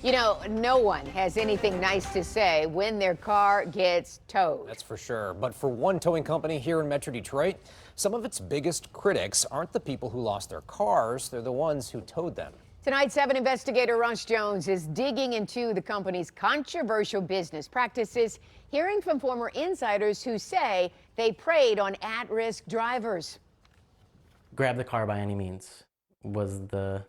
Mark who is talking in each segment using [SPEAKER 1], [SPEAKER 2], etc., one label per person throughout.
[SPEAKER 1] You know, no one has anything nice to say when their car gets towed.
[SPEAKER 2] That's for sure. But for one towing company here in Metro Detroit, some of its biggest critics aren't the people who lost their cars, they're the ones who towed them.
[SPEAKER 1] Tonight, 7 investigator Ross Jones is digging into the company's controversial business practices, hearing from former insiders who say they preyed on at-risk drivers.
[SPEAKER 3] Grab the car by any means was the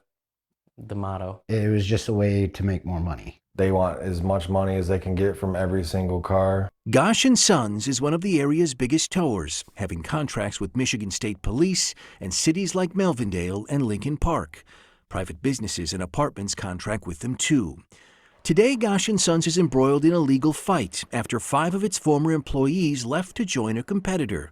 [SPEAKER 3] motto.
[SPEAKER 4] It was just a way to make more money.
[SPEAKER 5] They want as much money as they can get from every single car.
[SPEAKER 6] Goch & Sons is one of the area's biggest towers, having contracts with Michigan State Police and cities like Melvindale and Lincoln Park. Private businesses and apartments contract with them too. Today, Goch & Sons is embroiled in a legal fight after 5 of its former employees left to join a competitor.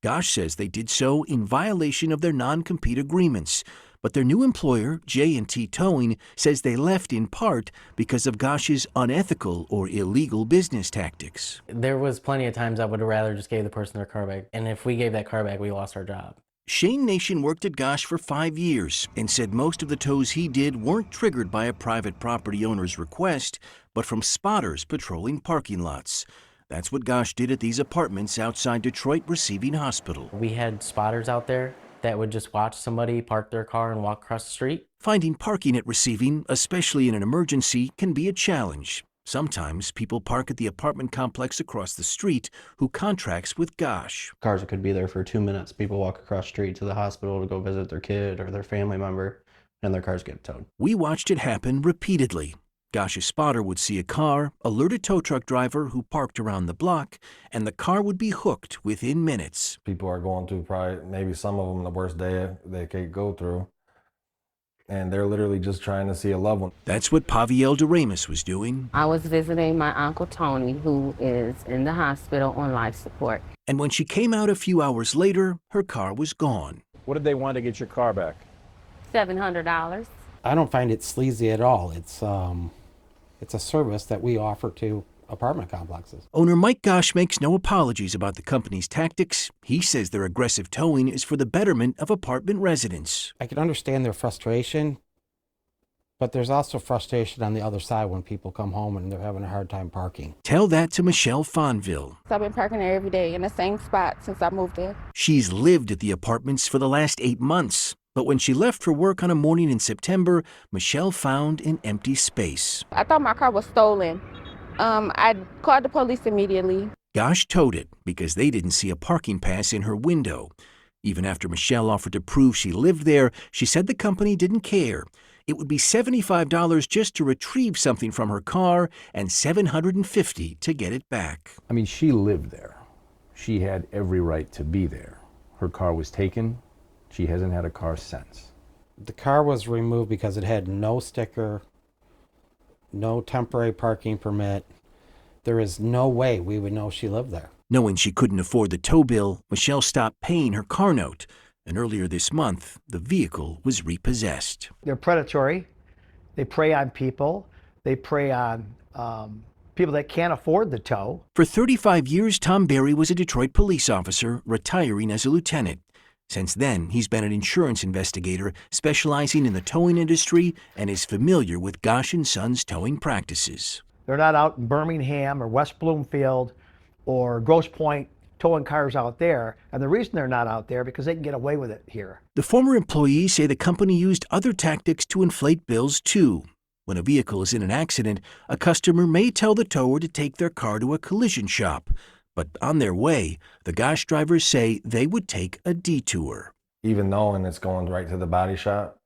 [SPEAKER 6] Goch says they did so in violation of their non-compete agreements. But their new employer, J&T Towing, says they left in part because of Goch's unethical or illegal business tactics.
[SPEAKER 3] There was plenty of times I would have rather just gave the person their car back. And if we gave that car back, we lost our job.
[SPEAKER 6] Shane Nation worked at Goch for 5 years and said most of the tows he did weren't triggered by a private property owner's request, but from spotters patrolling parking lots. That's what Goch did at these apartments outside Detroit Receiving Hospital.
[SPEAKER 3] We had spotters out there that would just watch somebody park their car and walk across the street.
[SPEAKER 6] Finding parking at Receiving, especially in an emergency, can be a challenge. Sometimes people park at the apartment complex across the street who contracts with Goch.
[SPEAKER 7] Cars could be there for 2 minutes. People walk across the street to the hospital to go visit their kid or their family member, and their cars get towed.
[SPEAKER 6] We watched it happen repeatedly. Goch's spotter would see a car, alert a tow truck driver who parked around the block, and the car would be hooked within minutes.
[SPEAKER 5] People are going through probably, maybe some of them, the worst day they could go through. And they're literally just trying to see a loved one.
[SPEAKER 6] That's what Paviel DeRamus was doing.
[SPEAKER 8] I was visiting my Uncle Tony, who is in the hospital on life support.
[SPEAKER 6] And when she came out a few hours later, her car was gone.
[SPEAKER 9] What did they want to get your car back?
[SPEAKER 8] $700.
[SPEAKER 4] I don't find it sleazy at all. It's a service that we offer to apartment complexes.
[SPEAKER 6] Owner Mike Goch makes no apologies about the company's tactics. He says their aggressive towing is for the betterment of apartment residents.
[SPEAKER 4] I can understand their frustration, but there's also frustration on the other side when people come home and they're having a hard time parking.
[SPEAKER 6] Tell that to Michelle Fonville.
[SPEAKER 10] I've been parking there every day in the same spot since I moved there.
[SPEAKER 6] She's lived at the apartments for the last 8 months. But when she left for work on a morning in September, Michelle found an empty space.
[SPEAKER 10] I thought my car was stolen. I called the police immediately.
[SPEAKER 6] Goch towed it because they didn't see a parking pass in her window. Even after Michelle offered to prove she lived there, she said the company didn't care. It would be $75 just to retrieve something from her car and $750 to get it back.
[SPEAKER 9] I mean, she lived there. She had every right to be there. Her car was taken. She hasn't had a car since.
[SPEAKER 4] The car was removed because it had no sticker, no temporary parking permit. There is no way we would know she lived there.
[SPEAKER 6] Knowing she couldn't afford the tow bill, Michelle stopped paying her car note. And earlier this month, the vehicle was repossessed.
[SPEAKER 11] They're predatory. They prey on people. They prey on people that can't afford the tow.
[SPEAKER 6] For 35 years, Tom Berry was a Detroit police officer, retiring as a lieutenant. Since then, he's been an insurance investigator specializing in the towing industry and is familiar with Goch & Sons towing practices.
[SPEAKER 11] They're not out in Birmingham or West Bloomfield or Grosse Pointe towing cars out there. And the reason they're not out there because they can get away with it here.
[SPEAKER 6] The former employees say the company used other tactics to inflate bills too. When a vehicle is in an accident, a customer may tell the tower to take their car to a collision shop. But on their way, the Goch drivers say they would take a detour.
[SPEAKER 5] Even knowing it's going right to the body shop,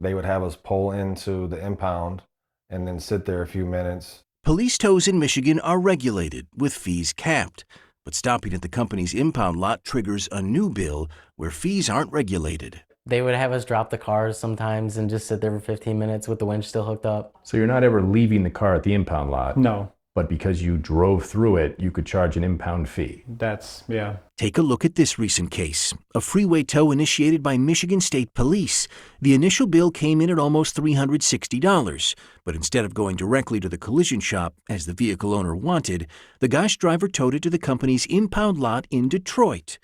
[SPEAKER 5] they would have us pull into the impound and then sit there a few minutes.
[SPEAKER 6] Police tows in Michigan are regulated, with fees capped. But stopping at the company's impound lot triggers a new bill where fees aren't regulated.
[SPEAKER 3] They would have us drop the cars sometimes and just sit there for 15 minutes with the winch still hooked up.
[SPEAKER 9] So you're not ever leaving the car at the impound lot?
[SPEAKER 7] No.
[SPEAKER 9] But because you drove through it, you could charge an impound fee.
[SPEAKER 7] Yeah.
[SPEAKER 6] Take a look at this recent case. A freeway tow initiated by Michigan State Police. The initial bill came in at almost $360, but instead of going directly to the collision shop, as the vehicle owner wanted, the Goch driver towed it to the company's impound lot in Detroit.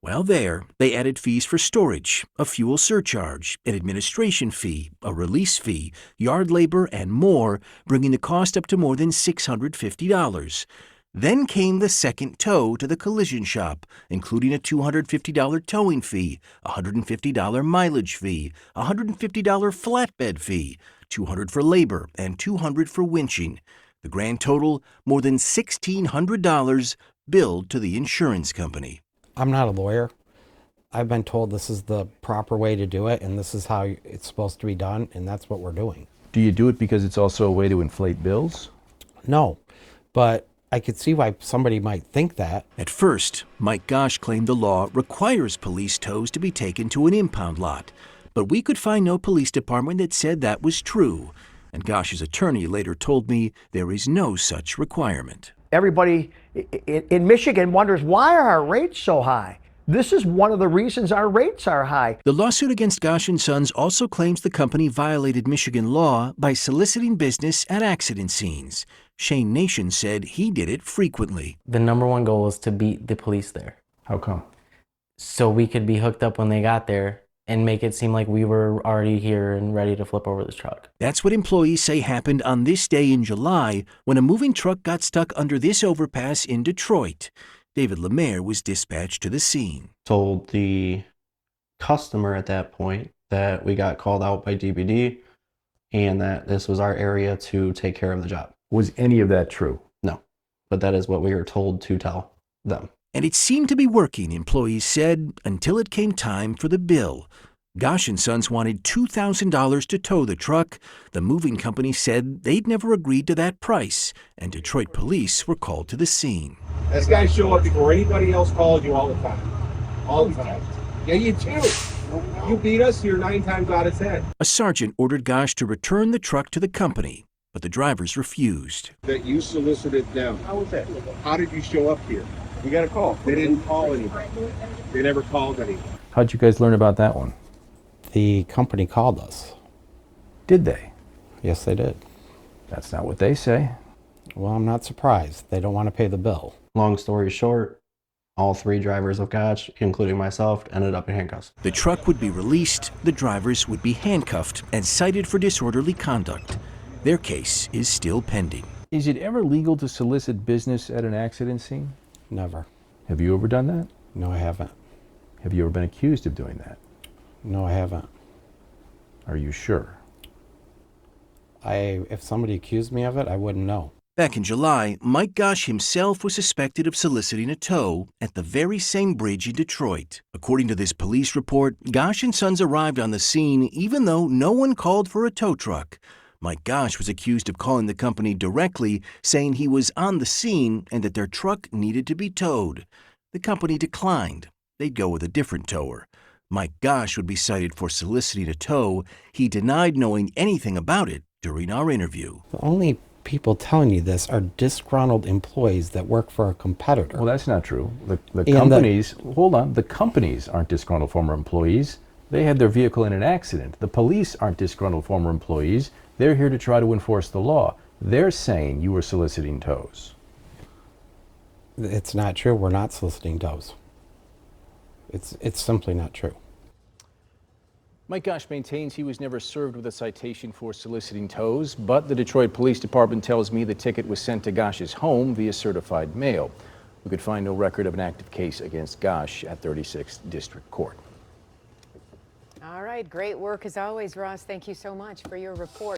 [SPEAKER 6] While there, they added fees for storage, a fuel surcharge, an administration fee, a release fee, yard labor, and more, bringing the cost up to more than $650. Then came the second tow to the collision shop, including a $250 towing fee, a $150 mileage fee, a $150 flatbed fee, $200 for labor, and $200 for winching. The grand total, more than $1,600 billed to the insurance company.
[SPEAKER 4] I'm not a lawyer. I've been told this is the proper way to do it, and this is how it's supposed to be done, and that's what we're doing.
[SPEAKER 9] Do you do it because it's also a way to inflate bills?
[SPEAKER 4] No, but I could see why somebody might think that.
[SPEAKER 6] At first, Mike Goch claimed the law requires police tows to be taken to an impound lot, but we could find no police department that said that was true. And Goch's attorney later told me there is no such requirement.
[SPEAKER 11] Everybody in Michigan wonders, why are our rates so high? This is one of the reasons our rates are high.
[SPEAKER 6] The lawsuit against Goch & Sons also claims the company violated Michigan law by soliciting business at accident scenes. Shane Nation said he did it frequently.
[SPEAKER 3] The number one goal is to beat the police there.
[SPEAKER 9] How come?
[SPEAKER 3] So we could be hooked up when they got there and make it seem like we were already here and ready to flip over this truck.
[SPEAKER 6] That's what employees say happened on this day in July when a moving truck got stuck under this overpass in Detroit. David Lemaire was dispatched to the scene.
[SPEAKER 7] Told the customer at that point that we got called out by DPD and that this was our area to take care of the job.
[SPEAKER 9] Was any of that true?
[SPEAKER 7] No, but that is what we were told to tell them.
[SPEAKER 6] And it seemed to be working, employees said, until it came time for the bill. Goch & Sons wanted $2,000 to tow the truck. The moving company said they'd never agreed to that price, and Detroit police were called to the scene.
[SPEAKER 12] These guys show up before anybody else calls you all the time. All the time. Yeah, you too. You beat us, you're 9 times out of 10.
[SPEAKER 6] A sergeant ordered Goch to return the truck to the company, but the drivers refused.
[SPEAKER 12] That you solicited them. How was that? How did you show up here? We got a call. They didn't call anybody. They never called anybody.
[SPEAKER 9] How'd you guys learn about that one?
[SPEAKER 4] The company called us.
[SPEAKER 9] Did they?
[SPEAKER 4] Yes, they did.
[SPEAKER 9] That's not what they say.
[SPEAKER 4] Well, I'm not surprised. They don't want to pay the bill.
[SPEAKER 7] Long story short, all 3 drivers of Goch, including myself, ended up in handcuffs.
[SPEAKER 6] The truck would be released, the drivers would be handcuffed and cited for disorderly conduct. Their case is still pending.
[SPEAKER 9] Is it ever legal to solicit business at an accident scene?
[SPEAKER 4] Never.
[SPEAKER 9] Have you ever done that?
[SPEAKER 4] No, I haven't.
[SPEAKER 9] Have you ever been accused of doing that?
[SPEAKER 4] No, I haven't.
[SPEAKER 9] Are you sure?
[SPEAKER 4] If somebody accused me of it, I wouldn't know.
[SPEAKER 6] Back in July, Mike Goch himself was suspected of soliciting a tow at the very same bridge in Detroit. According to this police report, Goch & Sons arrived on the scene even though no one called for a tow truck. Mike Goch was accused of calling the company directly, saying he was on the scene and that their truck needed to be towed. The company declined. They'd go with a different tower. Mike Goch would be cited for soliciting a tow. He denied knowing anything about it during our interview.
[SPEAKER 4] The only people telling you this are disgruntled employees that work for a competitor.
[SPEAKER 9] Well, that's not true. The companies, hold on, the companies aren't disgruntled former employees. They had their vehicle in an accident. The police aren't disgruntled former employees. They're here to try to enforce the law. They're saying you were soliciting tows.
[SPEAKER 4] It's not true. We're not soliciting tows. It's simply not true.
[SPEAKER 2] Mike Goch maintains he was never served with a citation for soliciting tows, but the Detroit Police Department tells me the ticket was sent to Goch's home via certified mail. We could find no record of an active case against Goch at 36th District Court.
[SPEAKER 1] All right, great work as always, Ross. Thank you so much for your report.